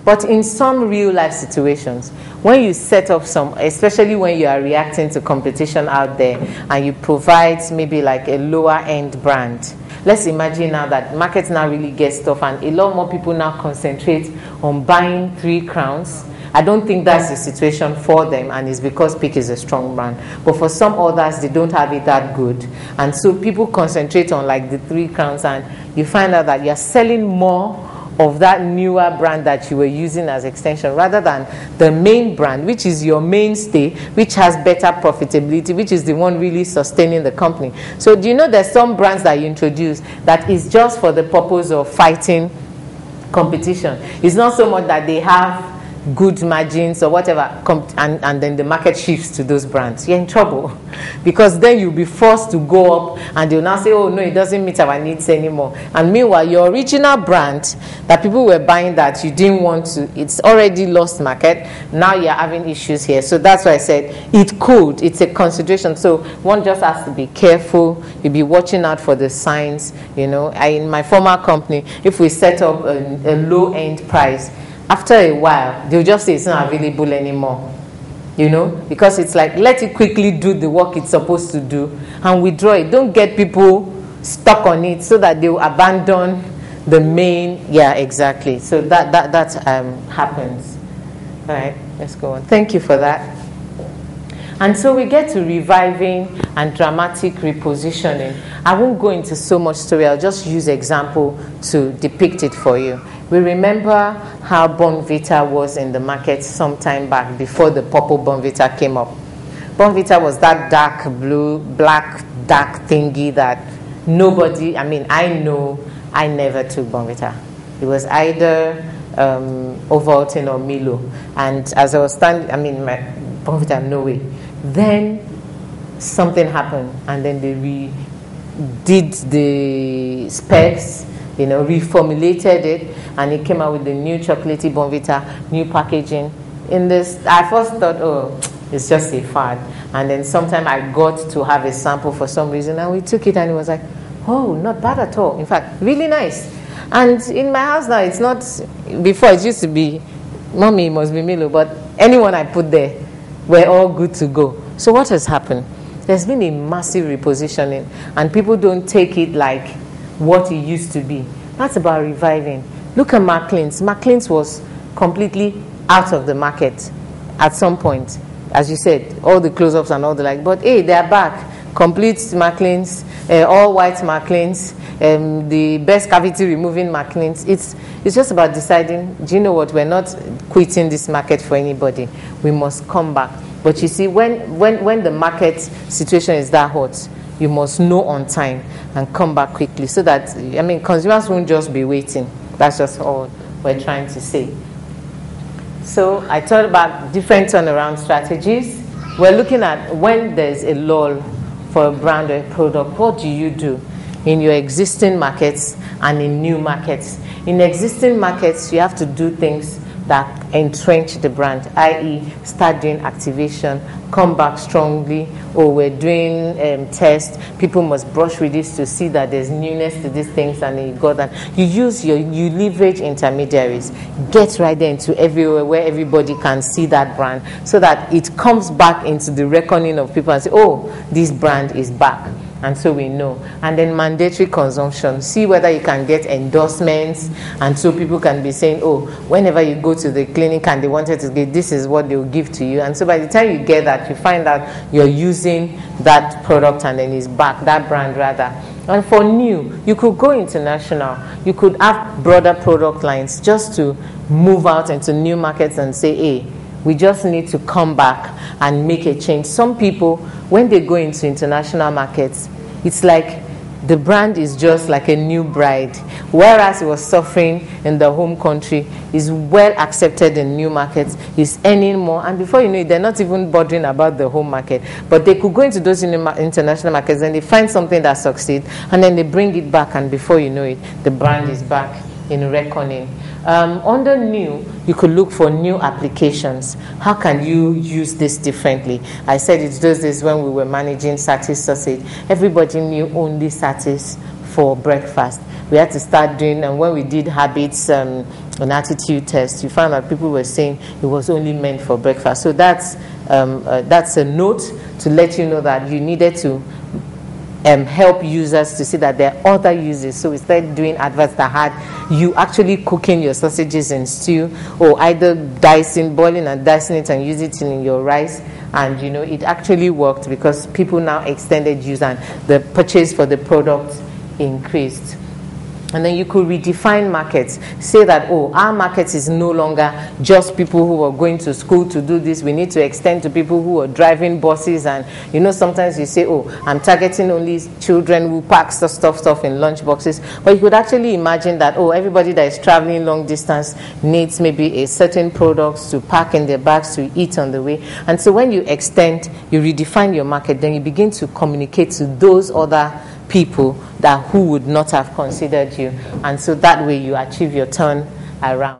But in some real life situations, when you set up some, especially when you are reacting to competition out there and you provide maybe like a lower end brand, let's imagine now that market now really gets tough and a lot more people now concentrate on buying 3 crowns. I don't think that's the situation for them, and it's because Peak is a strong brand. But for some others, they don't have it that good. And so people concentrate on like the 3 crowns, and you find out that you're selling more of that newer brand that you were using as extension rather than the main brand, which is your mainstay, which has better profitability, which is the one really sustaining the company. So do you know there's some brands that you introduce that is just for the purpose of fighting competition? It's not so much that they have good margins or whatever, and then the market shifts to those brands. You're in trouble, because then you'll be forced to go up and they'll now say, oh no, it doesn't meet our needs anymore. And meanwhile, your original brand that people were buying that you didn't want to, it's already lost market. Now you're having issues here. So that's why I said it's a consideration. So one just has to be careful. You'll be watching out for the signs. You know, in my former company, if we set up a low end price, after a while, they'll just say it's not available anymore, you know, because it's like, let it quickly do the work it's supposed to do and withdraw it. Don't get people stuck on it so that they will abandon the main. Yeah, exactly. So that happens. All right, let's go on. Thank you for that. And so we get to reviving and dramatic repositioning. I won't go into so much story. I'll just use example to depict it for you. We remember how Bonvita was in the market some time back before the purple Bonvita came up. Bonvita was that black dark thingy that nobody, I never took Bonvita. It was either Ovaltine or Milo. And as I was standing, my Bonvita, no way. Then something happened, and then they redid the specs, reformulated it, and it came out with the new chocolatey Bonvita, new packaging. In this, I first thought, oh, it's just a fad. And then sometime I got to have a sample for some reason, and we took it, and it was like, oh, not bad at all. In fact, really nice. And in my house now, it's not, before it used to be, Mommy, it must be Milo, but anyone I put there, we're all good to go. So what has happened? There's been a massive repositioning, and people don't take it like what it used to be. That's about reviving. Look at Maclean's. Maclean's was completely out of the market at some point. As you said, all the close-ups and all the like. But hey, they're back. Complete Maclean's, all white Maclean's, the best cavity removing Maclean's. It's just about deciding, do you know what, we're not quitting this market for anybody. We must come back. But you see, when the market situation is that hot, you must know on time and come back quickly so that, consumers won't just be waiting. That's just all we're trying to say. So I thought about different turnaround strategies. We're looking at when there's a lull for a brand or a product, what do you do in your existing markets and in new markets? In existing markets, you have to do things that entrench the brand, i.e. start doing activation, come back strongly, or we're doing tests, people must brush with this to see that there's newness to these things, and then you got that. You leverage intermediaries, get right there into everywhere where everybody can see that brand, so that it comes back into the reckoning of people and say, oh, this brand is back. And so we know. And then mandatory consumption. See whether you can get endorsements, and so people can be saying, oh, whenever you go to the clinic and they wanted to get, this is what they will give to you. And so by the time you get that, you find out you're using that product and then it's back, that brand rather. And for new, you could go international. You could have broader product lines just to move out into new markets and say, hey, we just need to come back and make a change. Some people, when they go into international markets, it's like the brand is just like a new bride. Whereas it was suffering in the home country, is well accepted in new markets, is earning more. And before you know it, they're not even bothering about the home market. But they could go into those international markets and they find something that succeeds, and then they bring it back, and before you know it, the brand is back in reckoning. Under new, you could look for new applications. How can you use this differently? I said it does this when we were managing Satis Sausage. Everybody knew only Satis for breakfast. We had to start doing, and when we did habits an attitude test, you found that people were saying it was only meant for breakfast. So that's a note to let you know that you needed to help users to see that there are other uses. So we started doing adverts that had you actually cooking your sausages in stew, or either boiling and dicing it and use it in your rice. And it actually worked because people now extended use and the purchase for the product increased. And then you could redefine markets. Say that, our market is no longer just people who are going to school to do this. We need to extend to people who are driving buses. And, sometimes you say, I'm targeting only children who pack stuff in lunch boxes. But you could actually imagine that, everybody that is traveling long distance needs maybe a certain product to pack in their bags to eat on the way. And so when you extend, you redefine your market, then you begin to communicate to those other people who would not have considered you, and so that way you achieve your turn around.